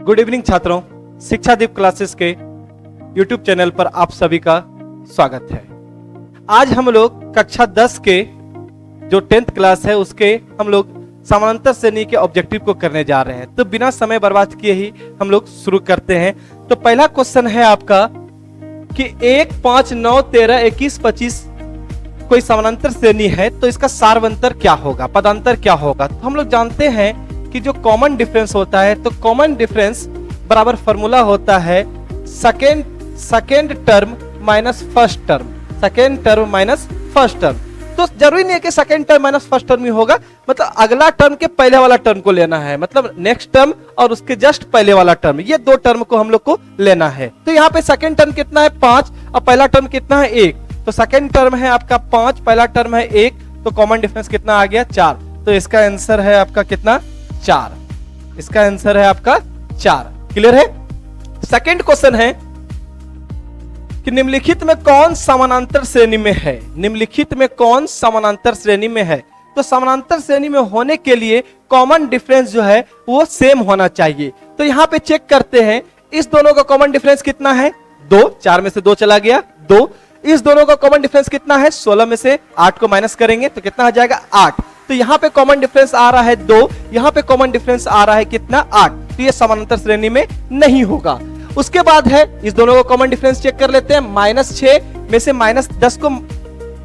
Good evening छात्रों, शिक्षा दीप classes के YouTube चैनल पर आप सभी का स्वागत है। आज हम लोग कक्षा 10 के जो 10th क्लास है उसके हम लोग समानांतर श्रेणी के ऑब्जेक्टिव को करने जा रहे हैं। तो बिना समय बर्बाद किए ही हम लोग शुरू करते हैं। तो पहला क्वेश्चन है आपका कि 1, 5, 9, 13, 21, 25 कोई समानांतर श्रेणी है तो इसका सार्वंतर क्या होगा, पदांतर क्या होगा। तो हम लोग जानते हैं कि जो कॉमन डिफरेंस होता है तो कॉमन डिफरेंस बराबर फॉर्मूला होता है second term minus first term, second term minus first term. तो जरूरी नहीं है कि second term minus first term ही होगा, मतलब अगला टर्म के पहले वाला टर्म को लेना है, मतलब नेक्स्ट टर्म और उसके जस्ट पहले वाला टर्म, ये दो टर्म को हम लोग को लेना है। तो यहाँ पे सेकेंड टर्म कितना है 5 और पहला टर्म कितना है 1, तो सेकेंड टर्म है आपका 5, पहला टर्म है 1, तो कॉमन डिफरेंस कितना आ गया 4। तो इसका आंसर है आपका कितना 4, इसका आंसर है आपका 4। क्लियर है। सेकंड क्वेश्चन है कि निम्नलिखित में कौन समानांतर श्रेणी में है, निम्नलिखित में कौन समानांतर श्रेणी में है। तो समानांतर श्रेणी में होने के लिए कॉमन डिफरेंस जो है वो सेम होना चाहिए। तो यहां पे चेक करते हैं इस दोनों का कॉमन डिफरेंस कितना है 2, 4 में से 2 चला गया 2। इस दोनों का कॉमन डिफरेंस कितना है 16 में से 8 को माइनस करेंगे तो कितना आ जाएगा 8। तो यहाँ पे कॉमन डिफरेंस आ रहा है 2, यहाँ पे कॉमन डिफरेंस आ रहा है कितना 8, तो ये समानांतर श्रेणी में नहीं होगा। उसके बाद है इस दोनों का कॉमन डिफरेंस चेक कर लेते हैं, -6 में से -10 को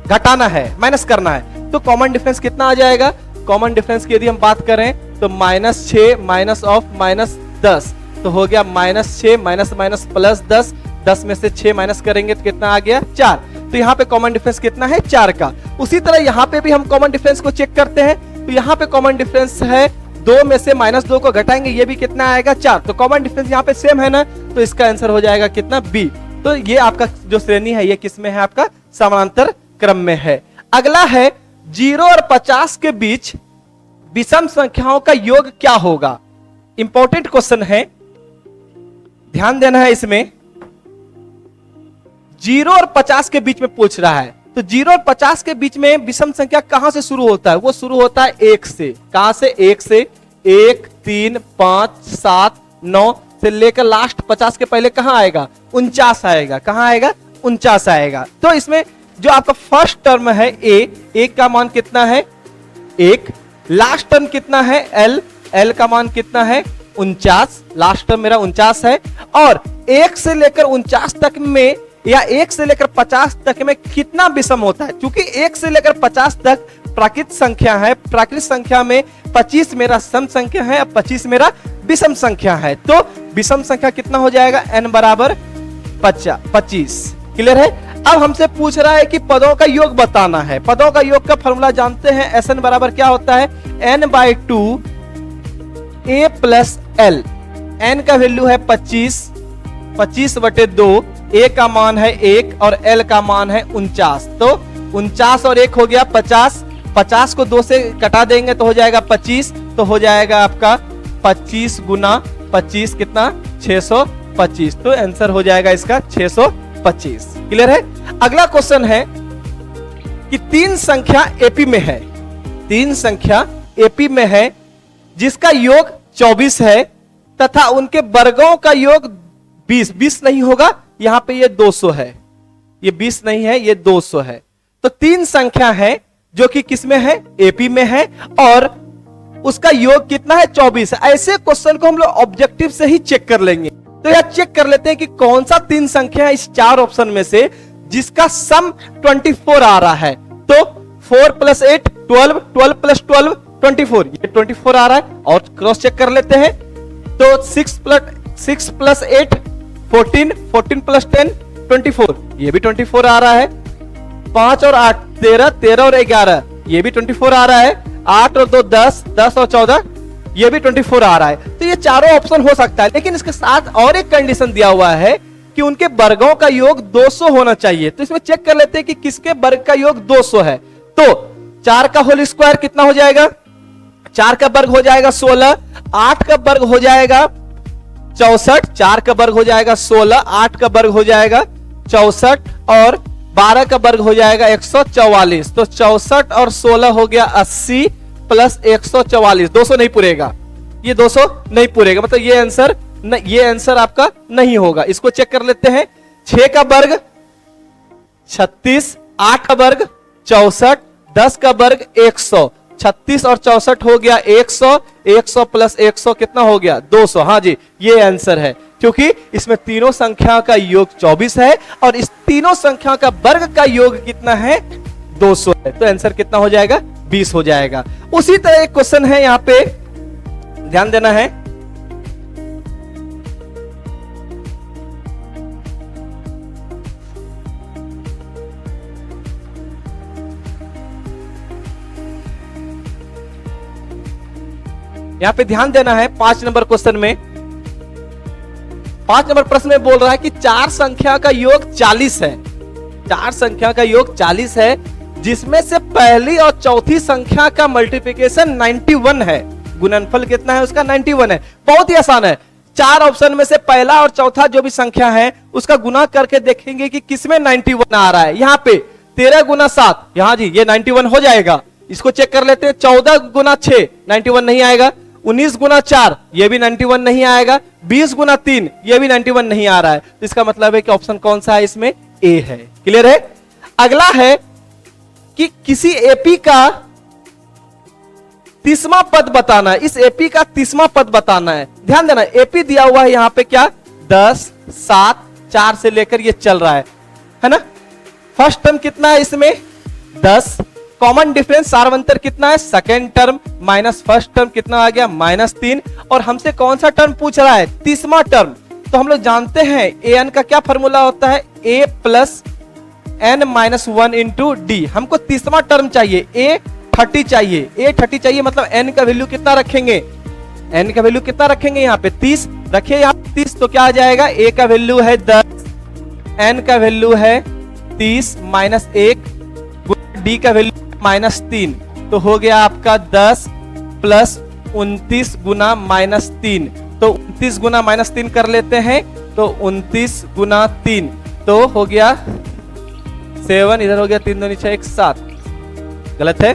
घटाना है, माइनस करना है, तो कॉमन डिफरेंस कितना आ जाएगा। कॉमन डिफरेंस की यदि हम बात करें तो -6 माइनस ऑफ -10 तो हो गया -6 माइनस माइनस प्लस 10, 10 में से 6 माइनस करेंगे तो कितना आ गया 4। तो यहाँ पे कॉमन डिफरेंस कितना है 4 का। उसी तरह यहाँ पे भी हम कॉमन डिफरेंस को चेक करते हैं, तो यहाँ पे कॉमन डिफरेंस है 2 में से -2 को घटाएंगे, ये भी कितना आएगा 4। तो कॉमन डिफरेंस यहाँ पे सेम है ना, तो इसका आंसर हो जाएगा कितना बी। तो ये आपका जो श्रेणी है ये किस में है, आपका समानांतर क्रम में है। अगला है 0 और 50 के बीच विषम संख्याओं का योग क्या होगा। इंपॉर्टेंट क्वेश्चन है, ध्यान देना है इसमें। 0 और 50 के बीच में पूछ रहा है, तो 0 और 50 के बीच में विषम संख्या कहां से शुरू होता है, वो शुरू होता है 1 से। कहां से 1 से 1, 3, 5, 7, 9 से लेकर लास्ट 50 के पहले कहां आएगा 49 आएगा, कहां आएगा 49 आएगा। तो इसमें जो आपका फर्स्ट टर्म है ए का मान कितना है 1, लास्ट टर्म कितना है एल का मान कितना है 49, लास्ट टर्म मेरा 49 है। और 1 से लेकर 49 तक में या 1 से लेकर 50 तक में कितना विषम होता है, क्योंकि 1 से लेकर 50 तक प्राकृत संख्या है, प्राकृत संख्या में 25 मेरा सम संख्या है, 25 मेरा विषम संख्या है। तो विषम संख्या कितना हो जाएगा n बराबर 25। क्लियर है। अब हमसे पूछ रहा है कि पदों का योग बताना है। पदों का योग का फॉर्मूला जानते हैं, Sn बराबर क्या होता है n/2 a plus l। n का वैल्यू है 25, 25/2, a का मान है 1 और l का मान है 49। तो 49 और 1 हो गया 50, 50 को 2 से कटा देंगे तो हो जाएगा 25, तो हो जाएगा आपका 25 गुना 25 कितना 625। तो आंसर हो जाएगा इसका 625। क्लियर है। अगला क्वेश्चन है कि 3 संख्या एपी में है, 3 संख्या एपी में है जिसका योग 24 है तथा उनके वर्गों का योग 20 नहीं होगा, यहां पे ये 200 है, ये 20 नहीं है ये 200 है। तो 3 संख्या है जो कि किसमें है एपी में है और उसका योग कितना है 24 है। ऐसे क्वेश्चन को हम लोग ऑब्जेक्टिव से ही चेक कर लेंगे। तो यह चेक कर लेते हैं कि कौन सा 3 संख्या है इस 4 ऑप्शन में से जिसका सम 24 आ रहा है। तो 4 + 8 12, 12 + 12 24, ये 24 आ रहा है। और क्रॉस चेक कर लेते हैं तो 6 + 8 14, 14 + 10 24, ये भी 24 आ रहा है। 5 और 8 13, 13 और 11 ये भी 24 आ रहा है। 8 और 2 10, 10 और 14 ये भी 24 आ रहा है। तो ये चारों ऑप्शन हो सकता है, लेकिन इसके साथ और एक कंडीशन दिया हुआ है कि उनके वर्गों का योग 200 होना चाहिए। तो इसमें चेक कर लेते हैं कि किसके वर्ग का योग 200 है। तो 4 का होल स्क्वायर कितना हो जाएगा, 4 का वर्ग हो जाएगा 16, 8 का वर्ग हो जाएगा 64, 4 का वर्ग हो जाएगा 16, 8 का वर्ग हो जाएगा 64 और 12 का वर्ग हो जाएगा 144। तो 64 और 16 हो गया 80 प्लस 144, 200 नहीं पूरेगा, ये 200 नहीं पूरेगा, मतलब ये आंसर ये आंसर आपका नहीं होगा। इसको चेक कर लेते हैं। 6 का वर्ग 36, 8 का वर्ग 64, 10 का वर्ग 100, 36 और 64 हो गया 100, 100 प्लस 100 कितना हो गया 200। हाँ जी, ये आंसर है, क्योंकि इसमें तीनों संख्या का योग 24 है और इस तीनों संख्या का वर्ग का योग कितना है 200 है। तो आंसर कितना हो जाएगा 20 हो जाएगा। उसी तरह एक क्वेश्चन है, यहां पे ध्यान देना है। यहां पे ध्यान देना है। 5 नंबर क्वेश्चन में, 5 नंबर प्रश्न में बोल रहा है कि 4 संख्या का योग 40 है। 4 संख्या का योग 40 है, जिसमें से पहली और चौथी संख्या का मल्टीप्लिकेशन 91 है। गुणनफल कितना है उसका 91 है। बहुत ही आसान है। 4 ऑप्शन में से पहला और चौथा जो भी संख्या है उसका गुना करके देखेंगे कि किसमें 91 आ रहा है। यहां पे 13 गुना 7, यहां जी ये 91 हो जाएगा। इसको चेक कर लेते हैं। 14 गुना 6 91 नहीं आएगा। 19 गुना 4 ये भी 91 नहीं आएगा। 20 गुना 3 ये भी 91 नहीं आ रहा है। तो इसका मतलब है कि ऑप्शन कौन सा है इसमें, ए है। क्लियर है। अगला है कि किसी एपी का 30वां पद बताना है। इस एपी का 30वां पद बताना है। ध्यान देना, एपी दिया हुआ है यहां पे क्या 10, 7, 4 से लेकर ये चल रहा है ना। फर्स्ट टर्म कितना है इसमें 10, कॉमन डिफरेंस सार्वंतर कितना है second term minus first term कितना आ गया -3, और हमसे कौन सा टर्म पूछ रहा है 30वां टर्म। तो हम लोग जानते हैं ए एन का क्या फॉर्मूला होता है, a plus n minus 1 into D. हमको 30वां टर्म चाहिए, a 30 चाहिए, a 30 चाहिए, मतलब n का वैल्यू कितना रखेंगे, n का वैल्यू कितना रखेंगे यहाँ पे 30 रखिए। यहाँ 30 तो क्या आ जाएगा, a का वैल्यू है 10, n का वैल्यू है 30 माइनस 1, डी का वैल्यू -3, तो हो गया आपका 10 प्लस 29 गुना -3। तो 29 गुना -3 कर लेते हैं, तो 29 गुना 3 तो हो गया 7, इधर हो गया 3 2 6 1 7, गलत है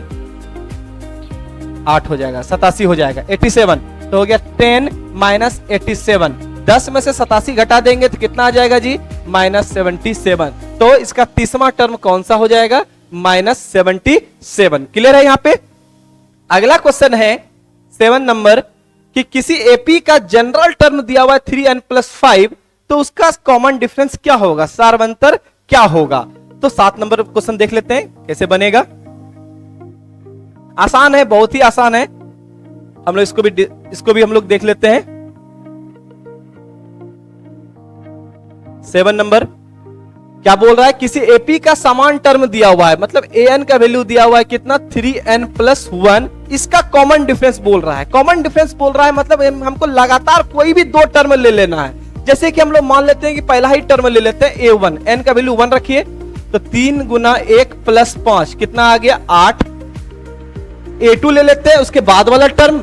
8 हो जाएगा 87 हो जाएगा 87, तो हो गया 10 माइनस 87। 10 में से 87 घटा देंगे तो कितना आ जाएगा जी -77। तो इसका 30वां टर्म कौन सा हो जाएगा -77। क्लियर है। यहां पे अगला क्वेश्चन है 7 नंबर कि किसी एपी का जनरल टर्म दिया हुआ है 3n+5, तो उसका कॉमन डिफरेंस क्या होगा, सार्वंतर क्या होगा। तो 7 नंबर क्वेश्चन देख लेते हैं कैसे बनेगा। आसान है, बहुत ही आसान है। हम लोग इसको भी हम लोग देख लेते हैं। 7 नंबर क्या बोल रहा है, किसी एपी का समान टर्म दिया हुआ है, मतलब an का वैल्यू दिया हुआ है कितना 3n+1, इसका कॉमन डिफरेंस बोल रहा है। कॉमन डिफरेंस बोल रहा है मतलब हमको लगातार कोई भी 2 टर्म ले लेना है। जैसे कि हम लोग मान लेते हैं कि पहला ही टर्म ले लेते हैं a1, n का वैल्यू 1 रखिए, तो 3 गुना 1 प्लस 5 कितना आ गया 8। a2 ले लेते हैं, उसके बाद वाला टर्म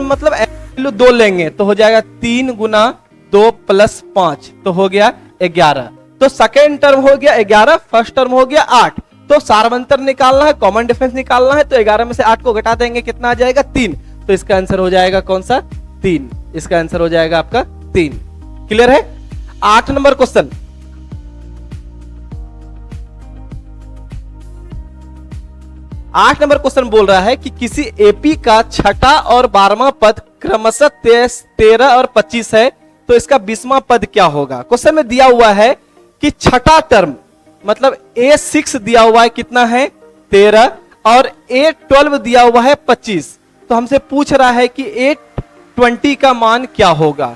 मतलब n वैल्यू 2 लेंगे, तो हो जाएगा 3 गुना 2 प्लस 5, तो हो गया 11। तो सेकेंड टर्म हो गया 11, फर्स्ट टर्म हो गया 8। तो सार्वंतर निकालना है, कॉमन डिफरेंस निकालना है, तो 11 में से 8 को घटा देंगे कितना आ जाएगा 3। तो इसका आंसर हो जाएगा कौन सा 3, इसका आंसर हो जाएगा आपका 3। क्लियर है। 8 नंबर क्वेश्चन, आठ नंबर क्वेश्चन बोल रहा है कि किसी एपी का छठा और 12वां पद क्रमशः 13 और 25 है, तो इसका 20वां पद क्या होगा। क्वेश्चन में दिया हुआ है कि छठा टर्म मतलब A6 दिया हुआ है कितना है 13 और A12 दिया हुआ है 25। तो हमसे पूछ रहा है कि A20 का मान क्या होगा,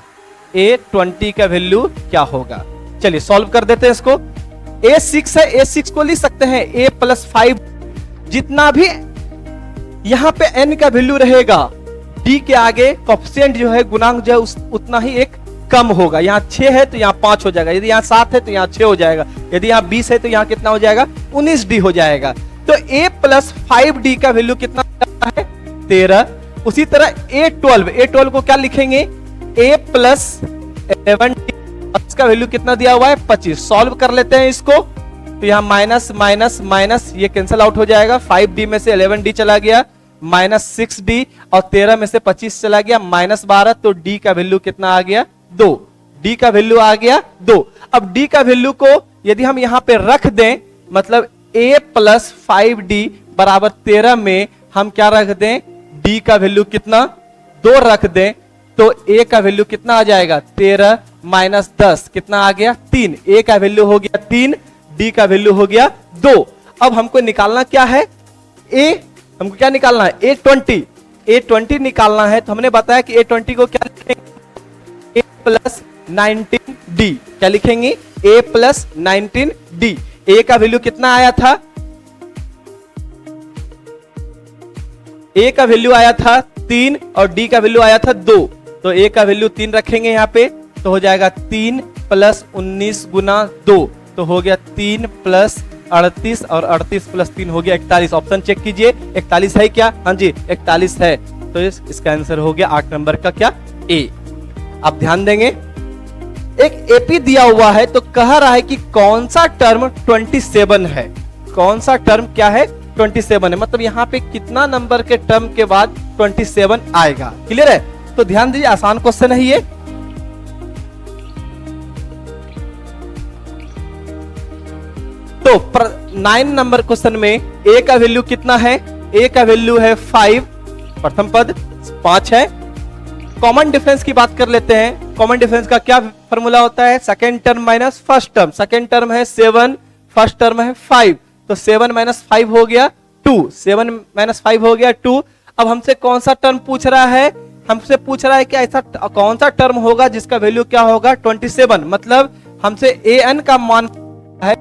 A20 का वैल्यू क्या होगा। चलिए सॉल्व कर देते हैं इसको। A6 है, A6 को लिख सकते हैं A+5, जितना भी यहां पे n का वैल्यू रहेगा d के आगे कोएफिशिएंट जो है गुणांक जो है उतना ही एक कम होगा। यहाँ 6 है तो यहाँ 5 हो जाएगा, यदि यहाँ 7 है तो यहाँ 6 हो जाएगा, यदि यहाँ 20 है तो यहाँ कितना हो जाएगा 19d हो जाएगा। तो A+5d का वैल्यू कितना है 13। उसी तरह A12 को क्या लिखेंगे A+11d, इसका वैल्यू कितना दिया हुआ है 25। सॉल्व कर लेते हैं इसको, तो यहाँ माइनस माइनस माइनस ये कैंसिल आउट हो जाएगा। 5d में से 11d चला गया -6d और 13 में से 25 चला गया -12, तो d का वैल्यू कितना आ गया 2, डी का वैल्यू आ गया 2। अब डी का वैल्यू को यदि हम यहां पे रख दें, मतलब a प्लस 5d बराबर 13 में हम क्या रख दें, d का वैल्यू कितना 2 रख दें, तो a का वैल्यू कितना आ जाएगा 13 माइनस 10 कितना आ गया 3। a का वैल्यू हो गया 3, d का वैल्यू हो गया 2। अब हमको निकालना क्या है, a हमको क्या निकालना है a20 निकालना है। तो हमने बताया कि a20 को क्या लिखेंगे, a प्लस 19d, क्या लिखेंगे a प्लस 19d। a का वैल्यू कितना आया था, a का वैल्यू आया था 3 और d का वैल्यू आया था 2, तो a का वैल्यू 3 रखेंगे यहां पे, तो हो जाएगा 3 प्लस 19 गुना 2, तो हो गया 3 प्लस 38 और 38 प्लस 3 हो गया 41। ऑप्शन चेक कीजिए, 41 है क्या, हाँ जी 41 है। तो इसका आंसर हो गया 8 नंबर का क्या ए। आप ध्यान देंगे, एक एपी दिया हुआ है तो कह रहा है कि कौन सा टर्म 27 है, कौन सा टर्म क्या है 27 है, मतलब यहां पे कितना नंबर के टर्म के बाद 27 आएगा। क्लियर है, तो ध्यान दीजिए, आसान क्वेश्चन है ये। तो 9 नंबर क्वेश्चन में a का वैल्यू कितना है, a का वैल्यू है 5, प्रथम पद 5 है। कॉमन डिफरेंस की बात कर लेते हैं। कॉमन डिफरेंस का क्या फॉर्मूला होता है, second term minus first term. Second term है 7, फर्स्ट टर्म है 5, तो 7 माइनस 5 हो गया 2, 7 माइनस 5 हो गया 2। अब हमसे कौन सा टर्म पूछ रहा है, हमसे पूछ रहा है कि ऐसा कौन सा टर्म होगा जिसका वैल्यू क्या होगा 27, मतलब हमसे an का मान है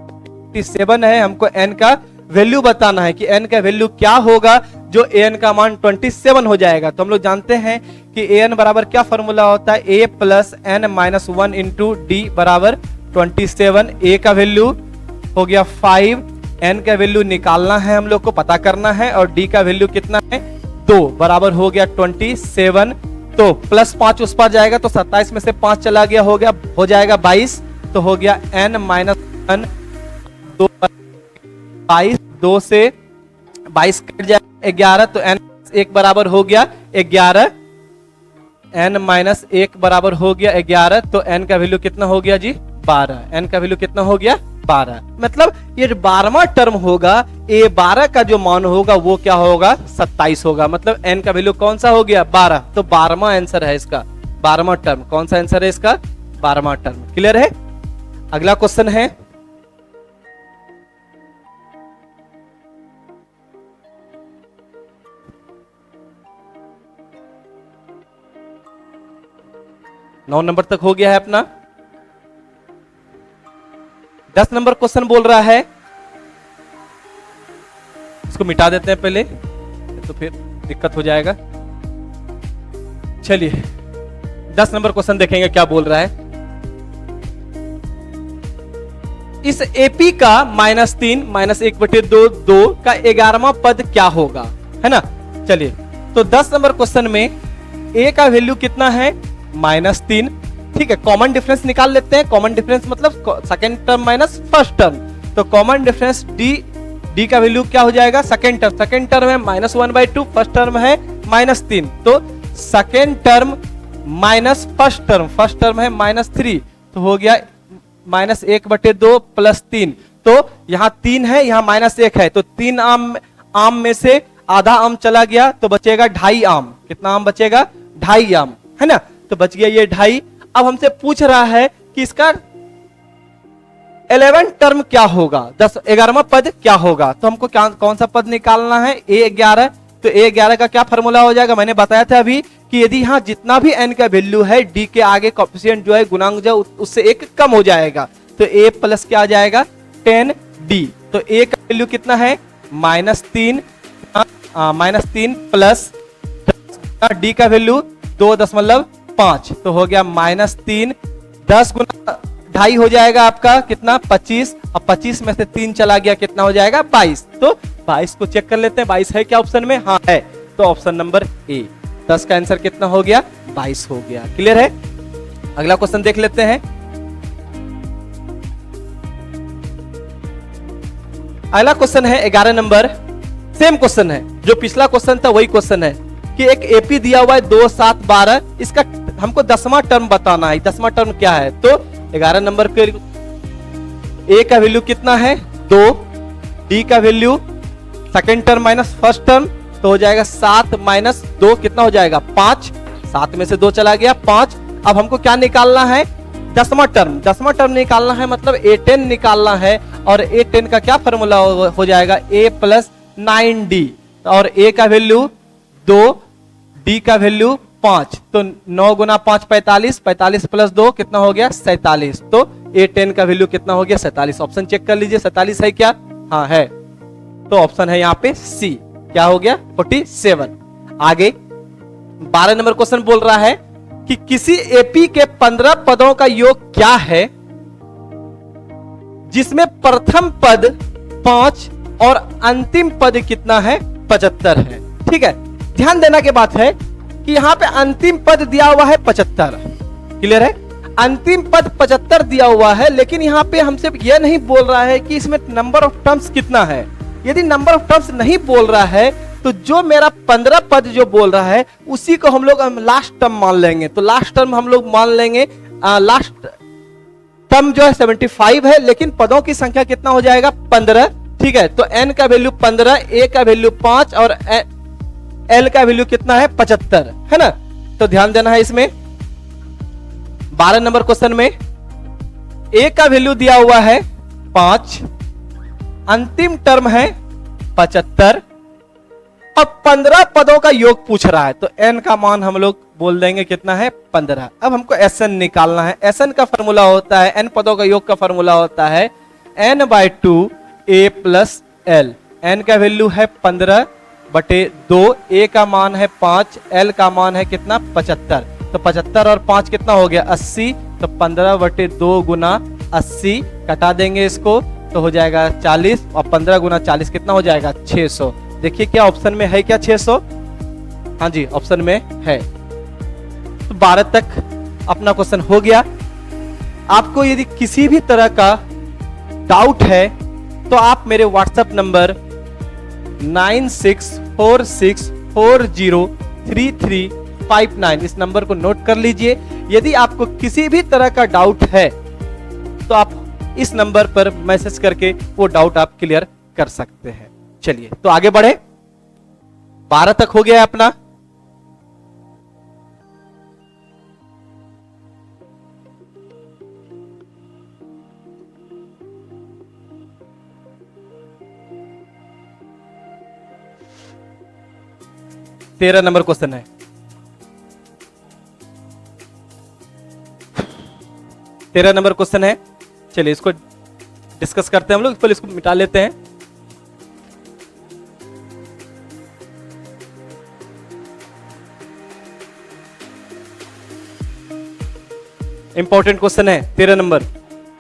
27 है, हमको n का वैल्यू बताना है कि n का वैल्यू क्या होगा जो an का मान 27 हो जाएगा। तो हम लोग जानते हैं कि an बराबर क्या फॉर्मूला होता है, a plus n minus 1 into D बराबर 27। a का वैल्यू हो गया 5, n का वैल्यू निकालना है हम लोग को, पता करना है, और d का वैल्यू कितना है 2 बराबर हो गया 27। तो प्लस 5 उस पर जाएगा तो 27 में से 5 चला गया, हो जाएगा 22, तो हो गया n माइनस 1 22, 2 से 22 कट जाएगा 11, तो n 1 बराबर हो गया 11, n माइनस 1 बराबर हो गया 11, तो n का वैल्यू कितना हो गया जी 12, n का वैल्यू कितना हो गया 12। मतलब ये 12वां टर्म होगा, a12 का जो मान होगा वो क्या होगा 27 होगा, मतलब n का वैल्यू कौन सा हो गया 12, तो 12वां आंसर है इसका, 12वां टर्म। कौन सा आंसर है इसका 12वां टर्म। क्लियर है। अगला क्वेश्चन है, नौ नंबर तक हो गया है अपना। 10 नंबर क्वेश्चन बोल रहा है, इसको मिटा देते हैं पहले, तो फिर दिक्कत हो जाएगा। चलिए 10 नंबर क्वेश्चन देखेंगे क्या बोल रहा है। इस एपी का -3 -1/2 2 का 11वां पद क्या होगा, है ना। चलिए, तो 10 नंबर क्वेश्चन में a का वैल्यू कितना है -3, ठीक है। कॉमन डिफरेंस निकाल लेते हैं। कॉमन डिफरेंस मतलब second term minus first term, तो कॉमन डिफरेंस d का वैल्यू क्या हो जाएगा सेकंड टर्म है -1/2, फर्स्ट टर्म है -3, तो second term minus first term है -3, तो हो गया -1/2 प्लस 3, तो यहां 3 है, यहां -1 है, तो 3 आम में से आधा आम चला गया तो बचेगा 2.5 आम। कितना आम बचेगा 2.5 आम, है ना, तो बच गया ये 2.5। अब हमसे पूछ रहा है कि इसका 11 टर्म क्या होगा, 11वां पद क्या होगा, तो हमको कौन सा पद निकालना है a11, तो a11 का क्या फॉर्मूला हो जाएगा, मैंने बताया था अभी कि यदि यहां जितना भी n का वैल्यू है d के आगे कोएफिशिएंट जो है गुणांक जो उससे 1 कम हो जाएगा, तो a प्लस क्या आ जाएगा 10d, तो a का वैल्यू कितना है -3 प्लस d का वैल्यू 2.5, तो हो गया -3, 10 गुना 2.5 हो जाएगा आपका कितना 25, अब 25 में से 3 चला गया कितना हो जाएगा 22, तो 22 को चेक कर लेते हैं 22 है क्या ऑप्शन में, हाँ है, तो ऑप्शन नंबर ए। 10 का आंसर कितना हो गया 22 हो गया। क्लियर है। अगला क्वेश्चन देख लेते हैं। अगला क्वेश्चन है 11 नंबर, सेम क्वेश्चन है जो पिछला क्वेश्चन था वही क्वेश्चन है कि एक एपी दिया हुआ है 2 7 12, इसका हमको 10वां टर्म बताना है। 10वां टर्म क्या है? तो 11 नंबर के ए का वैल्यू कितना है? 2, डी का value second term minus first term तो हो जाएगा 7 माइनस 2 कितना हो जाएगा? 5। 7 में से 2 चला गया 5। अब हमको क्या निकालना है? 10वां टर्म। 10वां टर्म निकालना है मतलब A10 निकालना है और A10 का क्या फॉर्मूला हो जाएगा? A प्लस 9D और A का वैल्यू 2, D का वैल्यू 5 तो 9 गुना 5 45, 45 प्लस 2 कितना हो गया? 47। तो A10 का वैल्यू कितना हो गया? 47। ऑप्शन चेक कर लीजिए 47 है क्या? हाँ है। तो ऑप्शन है यहाँ पे सी। क्या हो गया? 47। आगे 12 नंबर क्वेश्चन बोल रहा है कि किसी एपी के 15 पदों का योग क्या है जिसमें प्रथम पद 5 और अंतिम पद कितना है? 75 है। ठीक है, ध्यान देना की बात है कि यहां पे अंतिम पद दिया हुआ है 75। क्लियर है? अंतिम पद 75 दिया हुआ है, लेकिन यहां पे हमसे यह नहीं बोल रहा है कि इसमें नंबर ऑफ टर्म्स कितना है। यदि नंबर ऑफ टर्म्स नहीं बोल रहा है तो जो मेरा 15 पद जो बोल रहा है उसी को हम लोग लास्ट टर्म मान लेंगे। तो लास्ट टर्म हम लोग मान लेंगे, लास्ट टर्म जो है 75 है, लेकिन पदों की संख्या कितना हो जाएगा? 15। ठीक है, तो n का वैल्यू 15, a का वैल्यू 5 और l का वैल्यू कितना है? 75 है ना। तो ध्यान देना है इसमें 12 नंबर क्वेश्चन में a का वैल्यू दिया हुआ है 5, अंतिम टर्म है 75 और 15 पदों का योग पूछ रहा है। तो n का मान हम लोग बोल देंगे कितना है? 15। अब हमको Sn निकालना है। Sn का फॉर्मूला होता है, n पदों का योग का फॉर्मूला होता है n/2 a plus l। n का वैल्यू है 15/2, a का मान है 5, l का मान है कितना? 75। तो 75 और 5 कितना हो गया? 80। तो 15/2 गुना 80 कटा देंगे इसको तो हो जाएगा 40 और 15 गुना 40 कितना हो जाएगा? 600। देखिए क्या ऑप्शन में है क्या? 600। हाँ जी, ऑप्शन में है। तो 12 तक अपना क्वेश्चन हो गया। आपको यदि किसी भी तरह का डाउट है तो आप मेरे व्हाट्सएप नंबर 9646403359 इस नंबर को नोट कर लीजिए। यदि आपको किसी भी तरह का डाउट है तो आप इस नंबर पर मैसेज करके वो डाउट आप क्लियर कर सकते हैं। चलिए तो आगे बढ़े। 12 तक हो गया अपना। तेरह नंबर क्वेश्चन है। 13 नंबर क्वेश्चन है। चलिए इसको डिस्कस करते हैं हम लोग। पहले इसको मिटा लेते हैं। इंपॉर्टेंट क्वेश्चन है 13 नंबर।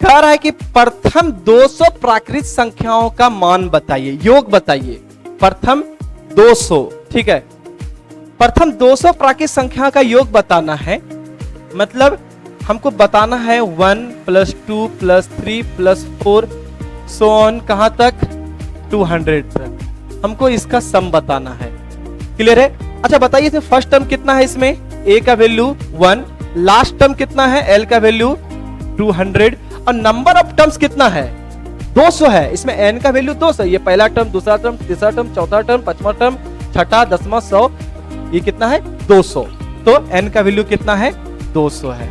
कह रहा है कि प्रथम 200 प्राकृत संख्याओं का मान बताइए, योग बताइए। प्रथम 200, ठीक है, प्रथम 200 प्राकृत संख्या का योग बताना है। मतलब हमको बताना है 1 + 2 + 3 + 4 सो ऑन कहां तक? 200 तक। हमको इसका सम बताना है। क्लियर है? अच्छा बताइए इसमें फर्स्ट टर्म कितना है? इसमें a का वैल्यू 1, लास्ट टर्म कितना है? l का वैल्यू 200 और नंबर ऑफ टर्म्स कितना है? 200 है। इसमें n का वैल्यू 200। ये पहला टर्म, दूसरा टर्म, तीसरा टर्म, चौथा टर्म, पांचवा टर्म, छठा, 10वां, 100। ये कितना है? 200। तो n का वैल्यू कितना है? 200 है।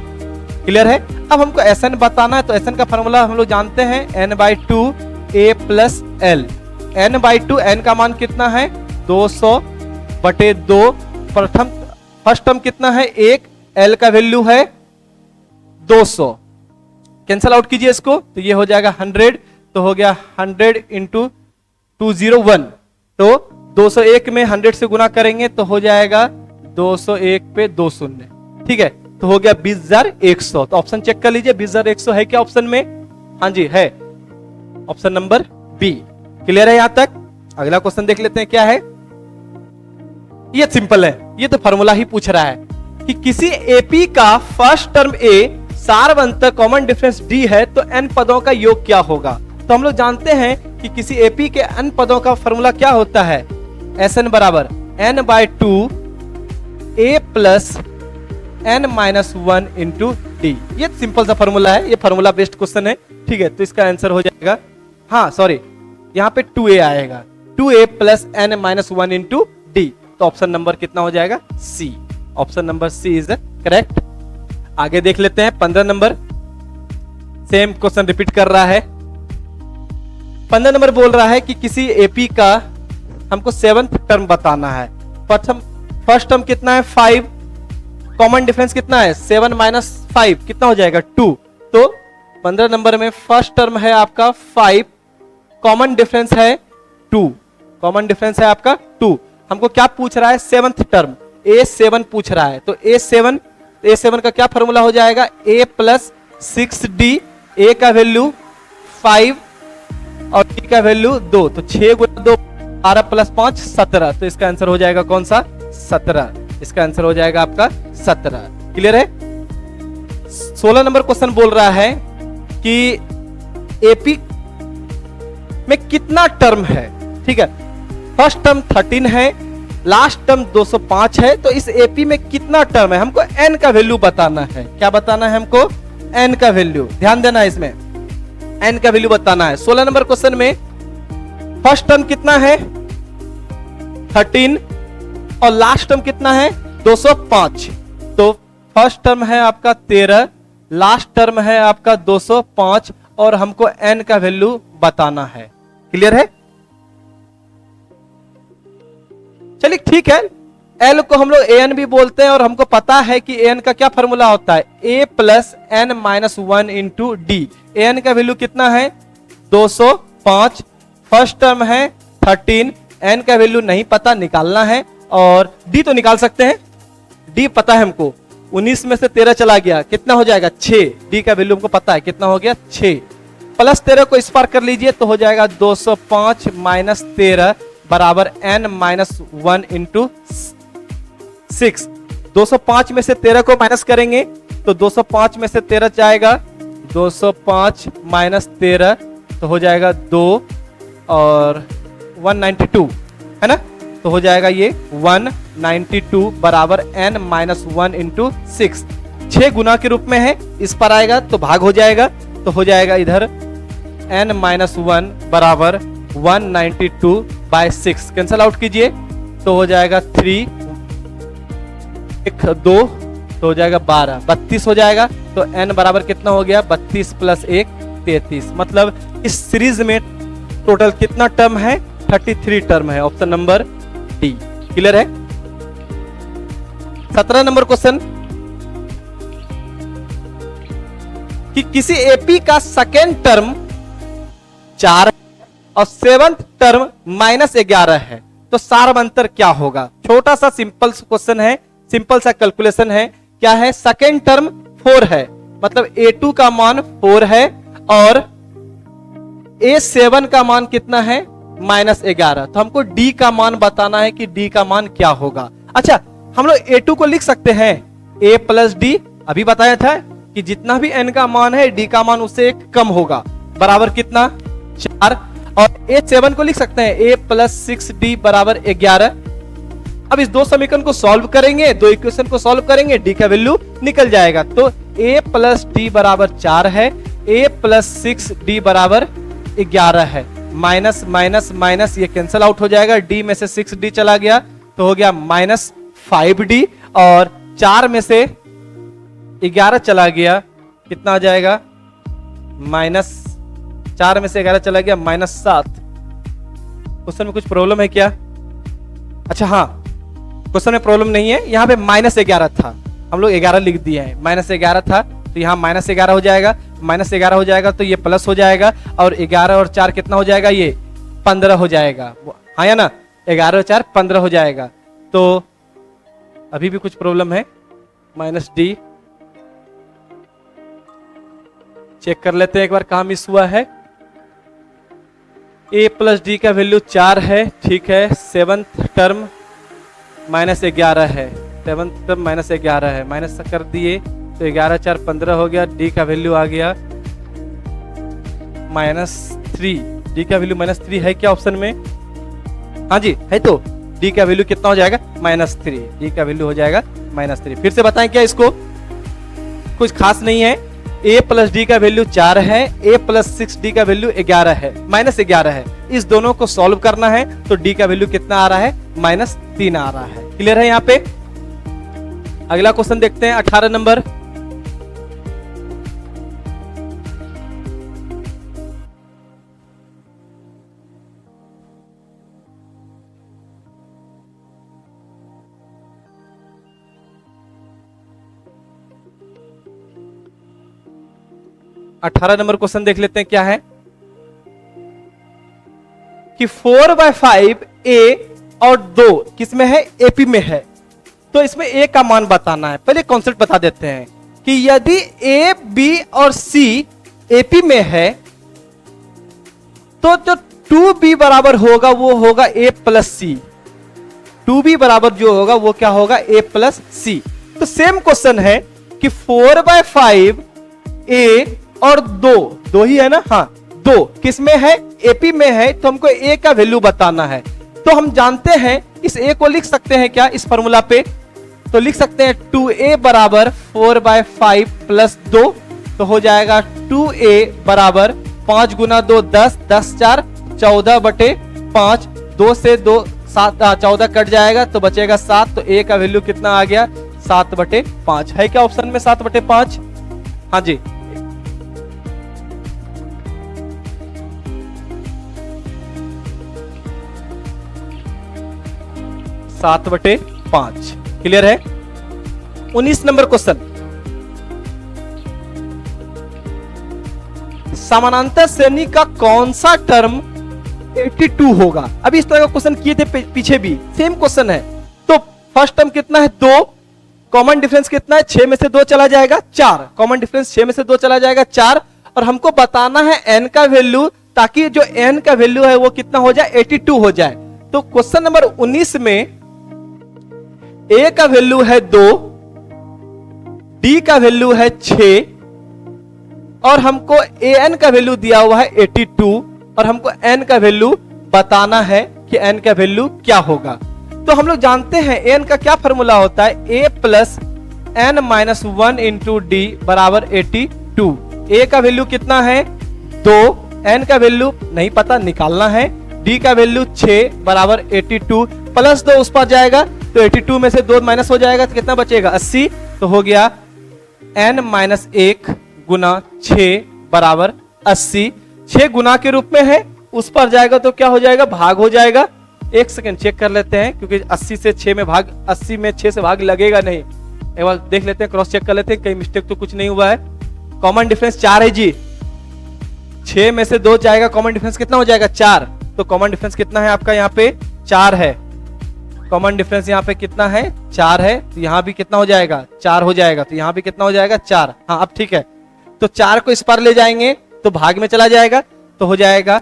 क्लियर है? अब हमको Sn बताना है। तो Sn का फॉर्मूला हम लोग जानते हैं n/2 a + l। n/2 n का मान कितना है? 200/2। प्रथम फर्स्ट टर्म कितना है? 1, l का वैल्यू है 200। कैंसल आउट कीजिए इसको तो ये हो जाएगा 100। तो हो गया 100 × 201। तो 201 में 100 से गुना करेंगे तो हो जाएगा 201 पे 2 शून्य। ठीक है, तो हो गया 20,100। तो ऑप्शन चेक कर लीजिए 20,100 है क्या ऑप्शन में? हाँ जी है, ऑप्शन नंबर बी। क्लियर है यहां तक? अगला क्वेश्चन देख लेते हैं क्या है। ये सिंपल है, ये तो फॉर्मूला ही पूछ रहा है कि किसी एपी का फर्स्ट टर्म ए, सारवंतर कॉमन डिफरेंस डी है तो n पदों का योग क्या होगा? तो हम लोग जानते हैं कि किसी एपी के n पदों का फॉर्मूला क्या होता है? Sn बराबर n/2 a + n minus one into D. ये सिंपल सा फॉर्मूला है, ये फॉर्मूला बेस्ड क्वेश्चन है, ठीक है। तो इसका आंसर हो जाएगा, हाँ सॉरी, यहाँ पे 2a आएगा, 2a plus n minus one into D. तो ऑप्शन नंबर कितना हो जाएगा? C. Option number C is the correct. आगे देख लेते हैं 15 नंबर, सेम क्वेश्चन रिपीट कर रहा है। 15 नंबर बोल रहा है कि किसी एपी का हमको 7th टर्म बताना है। फर्स्ट टर्म कितना है? 5। कॉमन डिफरेंस कितना है? 7 माइनस 5 कितना हो जाएगा? 2। तो 15 नंबर में फर्स्ट टर्म है आपका 5, कॉमन डिफरेंस है 2, कॉमन डिफरेंस है आपका 2। हमको क्या पूछ रहा है? 7th टर्म, A7 पूछ रहा है। तो A7 का क्या फॉर्मूला हो जाएगा? A प्लस 6D, A का वैल्यू 5 और D का वैल्यू 2। तो 6 गुना 2 12 प्लस 5 17। तो इसका आंसर हो जाएगा कौन सा? 17। इसका आंसर हो जाएगा आपका 17। क्लियर है? 16 नंबर क्वेश्चन बोल रहा है कि एपी में कितना टर्म है, ठीक है। फर्स्ट टर्म 13 है, लास्ट टर्म 205 है। तो इस एपी में कितना टर्म है? हमको n का वैल्यू बताना है। क्या बताना है हमको? n का वैल्यू। ध्यान देना है इसमें, n का वैल्यू बताना है। 16 नंबर क्वेश्चन में फर्स्ट टर्म कितना है? 13 और लास्ट टर्म कितना है? 205। तो फर्स्ट टर्म है आपका 13, लास्ट टर्म है आपका 205 और हमको n का वैल्यू बताना है। क्लियर है? चलिए ठीक है, L को हम लोग an भी बोलते हैं और हमको पता है कि an का क्या फॉर्मूला होता है? A plus n minus one into D. an का वैल्यू कितना है? 205। फर्स्ट टर्म है 13, n का वैल्यू नहीं पता, निकालना है। और d तो निकाल सकते हैं, d पता है हमको। 19 में से 13 चला गया, कितना हो जाएगा? 6। d का वैल्यू हमको पता है, कितना हो गया? 6। प्लस 13 को इस पार कर लीजिए तो हो जाएगा 205 माइनस 13 बराबर n माइनस वन इंटू 6। 205 में से 13 को माइनस करेंगे तो 205 में से 13 जाएगा, 205 माइनस 13 तो हो जाएगा 2 और 192, है ना। तो हो जाएगा ये 192 बराबर n माइनस वन इंटू 6। 6 गुना के रूप में है, इस पर आएगा तो भाग हो जाएगा। तो हो जाएगा इधर n माइनस वन बराबर 192 बाय 6। कैंसल आउट कीजिए तो हो जाएगा 3, 1 2 तो हो जाएगा 12, 32 हो जाएगा। तो n बराबर कितना हो गया? 32 प्लस 1 33। मतलब इस सीरीज में टोटल कितना टर्म है? 33 टर्म है। Option number D. क्लियर है? 17 नंबर क्वेश्चन कि किसी एपी का सेकेंड टर्म 4 और 7th टर्म -11 है, तो सारवंतर क्या होगा? छोटा सा सिंपल क्वेश्चन है, सिंपल सा कैलकुलेशन है। क्या है? सेकेंड टर्म 4 है, मतलब A2 का मान 4 है और A7 का मान कितना है? -11। तो हमको D का मान बताना है कि D का मान क्या होगा। अच्छा, हम लोग A2 को लिख सकते हैं A प्लस डी। अभी बताया था कि जितना भी n का मान है D का मान उससे एक कम होगा, बराबर कितना? 4। और A7 को लिख सकते हैं A प्लस 6D बराबर 11। अब इस दो समीकरण को सॉल्व करेंगे, दो इक्वेशन को सॉल्व करेंगे, D का वैल्यू निकल जाएगा। तो A प्लस डी बराबर 4 है, A प्लस 6D बराबर 11 है। माइनस माइनस माइनस ये कैंसल आउट हो जाएगा, D में से 6D चला गया तो हो गया -5D और 4 में से 11 चला गया, कितना आ जाएगा? -4 में से 11 चला गया -7। क्वेश्चन में कुछ प्रॉब्लम है क्या? अच्छा हाँ, क्वेश्चन में प्रॉब्लम नहीं है, यहाँ पे -11 था, हम लोग 11 लिख दिए हैं। -11 था तो यहाँ -11 हो जाएगा, -11 हो जाएगा तो ये प्लस हो जाएगा और 11 और 4 कितना हो जाएगा? ये 15 हो जाएगा, हाँ या ना? 11 और 4 15 हो जाएगा। तो अभी भी कुछ प्रॉब्लम है, -D चेक कर लेते हैं एक बार कहाँ मिस हुआ है। A प्लस डी का वैल्यू 4 है, ठीक है। 7th टर्म -11 है, 7th टर्म -11 है, माइनस कर दिए तो 11 4 15 हो गया। D का वैल्यू आ गया -3। D का वैल्यू -3 है क्या ऑप्शन में? हाँ जी है। तो डी का वैल्यू कितना हो जाएगा -3, डी का वैल्यू हो जाएगा -3। फिर से बताएं क्या इसको, कुछ खास नहीं है, a प्लस डी का वैल्यू 4 है, a प्लस 6d का वैल्यू 11 है, -11 है। इस दोनों को सॉल्व करना है तो d का वैल्यू कितना आ रहा है -3 आ रहा है। क्लियर है यहाँ पे। अगला क्वेश्चन देखते हैं 18 नंबर। अठारह नंबर क्वेश्चन देख लेते हैं क्या है कि 4/5 a और 2 किसमें है, एपी में है। तो इसमें a का मान बताना है। पहले कॉन्सेप्ट बता देते हैं कि यदि a, b और c एपी में है तो जो 2b बराबर होगा वो होगा a प्लस सी। 2b बराबर जो होगा वो क्या होगा, a प्लस सी। तो सेम क्वेश्चन है कि 4/5 a और 2 ही है ना, हाँ 2 किसमें है, एपी में है। तो हमको a का वैल्यू बताना है। तो हम जानते हैं इस a को लिख सकते हैं क्या इस फॉर्मूला पे, तो लिख सकते हैं 2a बराबर 4/5 प्लस 2, तो हो जाएगा 2a बराबर 5 गुना 2 10, 10 4 14/5, 2 से 2 7 14 कट जाएगा तो बचेगा 7। तो a का वैल्यू कितना आ गया 7/5 है क्या ऑप्शन में 7/5। हाँ जी 7/5 क्लियर है। 19 नंबर क्वेश्चन, समानांतर श्रेणी का कौन सा टर्म 82 होगा। अभी इस तरह का क्वेश्चन किए थे पीछे भी, सेम क्वेश्चन है। तो फर्स्ट टर्म कितना है 2, कॉमन डिफरेंस कितना है 6 में से 2 चला जाएगा 4, कॉमन डिफरेंस 6 में से 2 चला जाएगा 4, और हमको बताना है n का वैल्यू, ताकि जो n का वैल्यू है वो कितना हो जाए 82 हो जाए। तो क्वेश्चन नंबर 19 में a का वैल्यू है 2, d का वैल्यू है 6 और हमको an का वैल्यू दिया हुआ है 82 और हमको n का वैल्यू बताना है कि n का वैल्यू क्या होगा। तो हम लोग जानते हैं n का क्या फॉर्मूला होता है, a plus n minus 1 into D बराबर 82। a का वैल्यू कितना है 2, n का वैल्यू नहीं पता निकालना है, d का वैल्यू 6 बराबर 82 प्लस 2 उस पर जाएगा तो 82 में से 2 माइनस हो जाएगा तो कितना बचेगा 80। तो हो गया n माइनस 1 गुना 6 बराबर 80। 6 गुना के रूप में है, उस पर जाएगा तो क्या हो जाएगा भाग हो जाएगा। एक सेकंड चेक कर लेते हैं क्योंकि 80 से 6 में भाग, 80 में 6 से भाग लगेगा नहीं। एक बार देख लेते हैं, क्रॉस चेक कर लेते हैं कहीं मिस्टेक तो कुछ नहीं हुआ है। कॉमन डिफरेंस 4 है जी, 6 में से 2 जाएगा, कॉमन डिफरेंस कितना हो जाएगा 4। तो कॉमन डिफरेंस कितना है आपका यहाँ पे 4 है, कॉमन डिफरेंस यहाँ पे कितना है 4 है, तो यहाँ भी कितना हो जाएगा 4 हो जाएगा, तो यहाँ भी कितना हो जाएगा 4। हाँ अब ठीक है, तो 4 को इस पर ले जाएंगे तो भाग में चला जाएगा तो हो जाएगा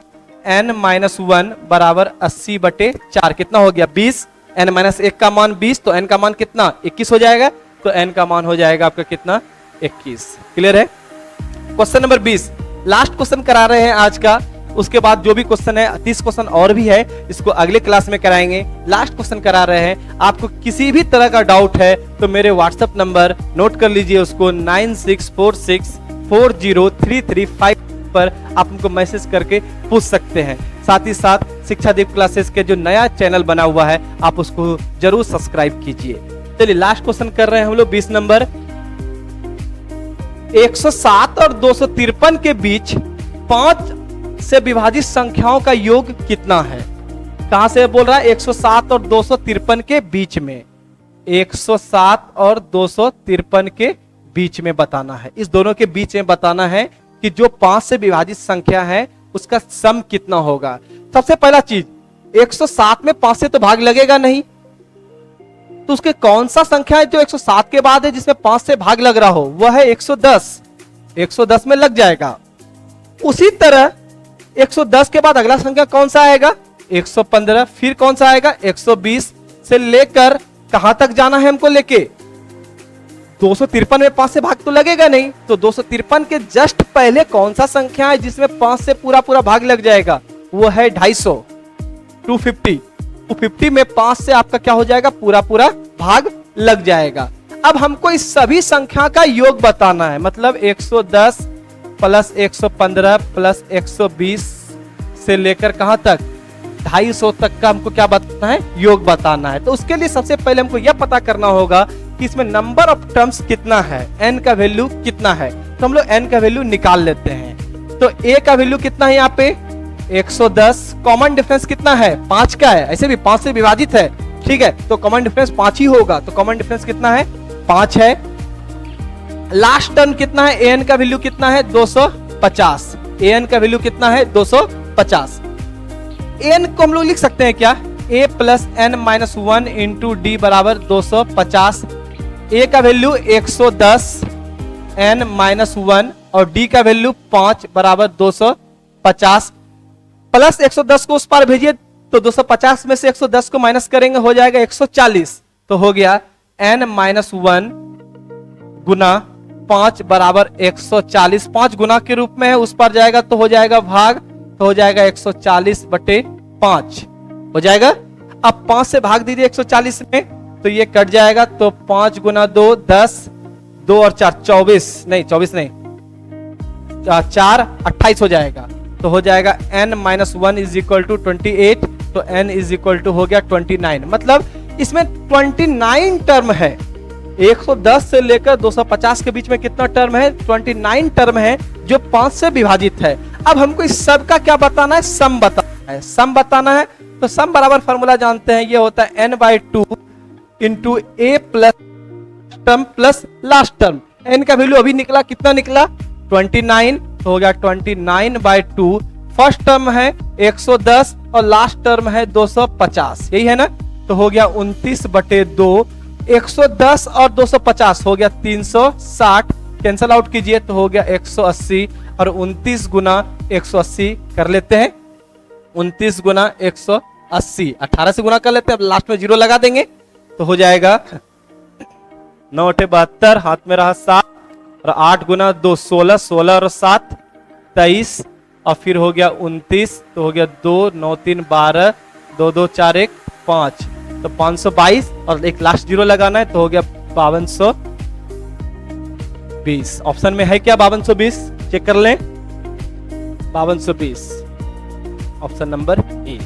n माइनस 1 बराबर 80/4 कितना हो गया 20, n माइनस 1 का मान 20 तो n का मान कितना 21 हो जाएगा, तो n का मान हो जाएगा आपका कितना 21। क्लियर है। क्वेश्चन नंबर 20 लास्ट क्वेश्चन करा रहे हैं आज का, उसके बाद जो भी क्वेश्चन है 30 क्वेश्चन और भी है, इसको अगले क्लास में कराएंगे। लास्ट क्वेश्चन करा रहे हैं, आपको किसी भी तरह का डाउट है तो मेरे व्हाट्सएप नंबर नोट कर लीजिए उसको 9646403335 पर आप हमको मैसेज करके पूछ सकते हैं। साथ ही साथ शिक्षा दीप क्लासेस के जो नया चैनल बना हुआ है आप उसको जरूर सब्सक्राइब कीजिए। चलिए लास्ट क्वेश्चन कर रहे हैं हम लोग 20 नंबर। 107 और 253 के बीच 5 से विभाजित संख्याओं का योग कितना है। कहां से बोल रहा है 107 और 253 के बीच में, 107 और 253 के बीच में बताना है, इस दोनों के बीच में बताना है कि जो 5 से विभाजित संख्या है उसका सम कितना होगा। सबसे पहला चीज 107 में 5 से तो भाग लगेगा नहीं, तो उसके कौन सा संख्या है जो 107 के बाद है जिसमें 5 से भाग लग रहा हो, वह है 110, 110 में लग जाएगा। उसी तरह 110 के बाद अगला संख्या कौन सा आएगा 115, फिर कौन सा आएगा 120 से लेकर कहां तक जाना है हमको लेके 253 में 5 से भाग तो लगेगा नहीं, तो 253 के जस्ट पहले कौन सा संख्या है जिसमें 5 से पूरा पूरा भाग लग जाएगा, वो है 250, 250 250 में 5 से आपका क्या हो जाएगा, पूरा पूरा भाग लग जाएगा। अब हमको इस सभी संख्या का योग बताना है, मतलब 110 प्लस 115 प्लस 120 से लेकर कहां तक, 250 तक का हमको क्या बताना है, योग बताना है। तो उसके लिए सबसे पहले हमको यह पता करना होगा कि इसमें नंबर ऑफ टर्म्स कितना है, n का वैल्यू कितना है। तो हम लोग n का वैल्यू निकाल लेते हैं। तो a का वैल्यू कितना है, यहाँ पे 110, कॉमन डिफरेंस कितना है, 5 का है, ऐसे भी 5 से विभाजित है, ठीक है, तो कॉमन डिफरेंस 5 ही होगा। तो कॉमन डिफरेंस कितना है, 5 है। लास्ट टर्म कितना है, an का वैल्यू कितना है, 250, an का वैल्यू कितना है, 250। n को हम लोग लिख सकते हैं क्या, a plus n minus 1 into D बराबर 250। a का वैल्यू 110 n माइनस 1 और d का वैल्यू 5 बराबर 250, प्लस 110 को उस पार भेजिए तो 250 में से 110 को माइनस करेंगे, हो जाएगा 140। तो हो गया n माइनस 1 गुना 5 बराबर 140, 5 गुना के रूप में है, उस पर जाएगा तो हो जाएगा भाग, तो हो जाएगा 140 बटे 5 हो जाएगा। अब 5 से भाग दीजिए 140 में तो ये कट जाएगा, तो 5 गुना 2 10, 2 और 4 24, नहीं 24 नहीं 4 28 हो जाएगा। तो हो जाएगा n minus 1 is equal to 28, तो n इज इक्वल टू हो गया 29। मतलब इसमें 29 टर्म है, 110 से लेकर 250 के बीच में कितना टर्म है, 29 टर्म है जो 5 से विभाजित है। अब हमको इस सब का क्या बताना है, सम बताना है। सम बताना है तो सम बराबर फॉर्मूला जानते हैं, ये होता है n/2 into a plus term plus last term. n का वैल्यू अभी निकला, कितना निकला 29, तो हो गया 29/2। फर्स्ट टर्म है 110 और लास्ट टर्म है 250, यही है ना, तो हो गया 29/2। 110 और 250 हो गया 360, कैंसल आउट कीजिए तो हो गया 180, और 29 गुना 180 कर लेते हैं, 29 गुना 180, 18 से गुना कर लेते हैं, अब लास्ट में 0 लगा देंगे तो हो जाएगा 9 × 72, हाथ में रहा 7, और 8 गुना 2 16, 16 और 7 23, और फिर हो गया 29, तो हो गया 2 9 3 12, 2 2 4 1 5, तो 522, और एक लास्ट 0 लगाना है तो हो गया 5220। ऑप्शन में है क्या 5220, चेक कर लें, 5220 ऑप्शन नंबर ए।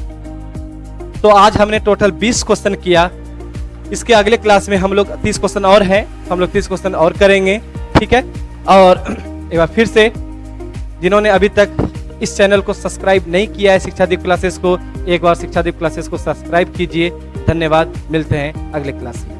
तो आज हमने टोटल 20 क्वेश्चन किया। इसके अगले क्लास में हम लोग 30 क्वेश्चन और हैं, हम लोग 30 क्वेश्चन और करेंगे, ठीक है। और एक बार फिर से जिन्होंने अभी तक इस चैनल को सब्सक्राइब नहीं किया है शिक्षादीप क्लासेस को, एक बार शिक्षादीप क्लासेस को सब्सक्राइब कीजिए। धन्यवाद, मिलते हैं अगले क्लास में।